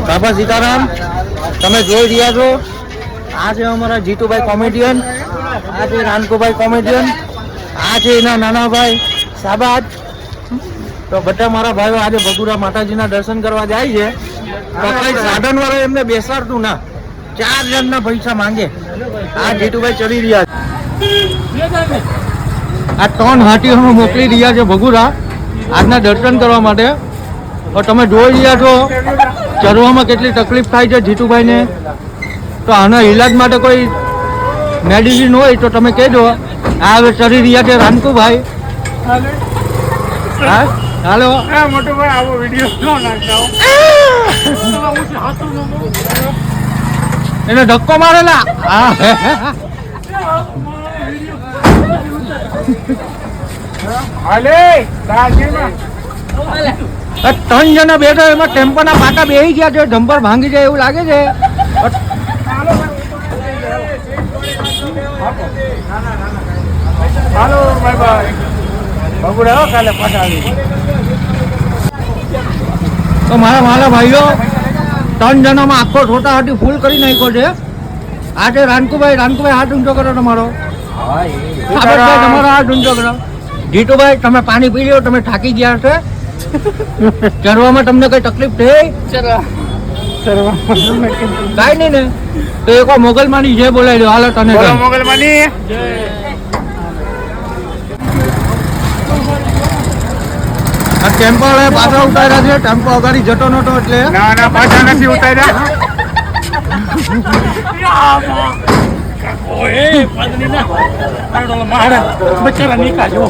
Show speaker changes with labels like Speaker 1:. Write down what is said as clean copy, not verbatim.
Speaker 1: બાબા સીતારામ તમે જોઈ રહ્યા છો આ છે અમારા જીતુભાઈ કોમેડિયન, આ છે રાનકુભાઈ કોમેડિયન, આ છે એના નાના ભાઈ સાબાદ. તો બધા મારા ભાઈઓ આજે ભગુરા માતાજીના દર્શન કરવા જાય છે. તો કઈ સાધન વાળા એમને બેસાડતું ના, 4 જણના પૈસા માંગે. આ જીતુભાઈ ચડી રહ્યા છે. આ 3 હાથીઓમાં મોકલી રહ્યા છે ભગુરા આજના દર્શન કરવા માટે. તો તમે જોઈ રહ્યા છો ચડવામાં કેટલી તકલીફ થાય છે જીતુભાઈને. તો આના ઈલાજ માટે કોઈ મેડિસિન હોય તો તમે કહેજો. આ હવે ચડી રહ્યા છે રાનકુભાઈ. હા હાલો
Speaker 2: મોટો ભાઈ આવો વિડીયો ન નાખતા
Speaker 1: એને ધક્કો મારેલા. હા 3 જણા બેઠા એમાં ટેમ્પોના પાટા બેસી ગયા છે. જમ્પર ભાંગી જાય એવું લાગે છે.
Speaker 2: હાલો બાય બાય બગુડા કાલે પાછા આવી.
Speaker 1: તો મારા ભાઈઓ 3 જણામાં આખો છોટા હાથી ફૂલ કરી નાખ્યો છે. આ છે રાનકુભાઈ હાથ ઊંચો કરો તમારો. તમારો હાથ ઊંચો કરો. જીતુભાઈ તમે પાણી પી લો, તમે થાકી ગયા છે. ચરવામાં તમને કઈ તકલીફ થઈ? કાઈ નહીં ને તો એક મોગલમાની જે બોલાવી દો. હાલો તને
Speaker 2: મોગલમાની
Speaker 1: ટેમ્પો પાછા ઉતાર્યા છે. ટેમ્પો અગાડી જતો નતો એટલે
Speaker 2: ના પાછા નથી ઉતાર્યા. ઓએ પદની ના બચારા નીકા જો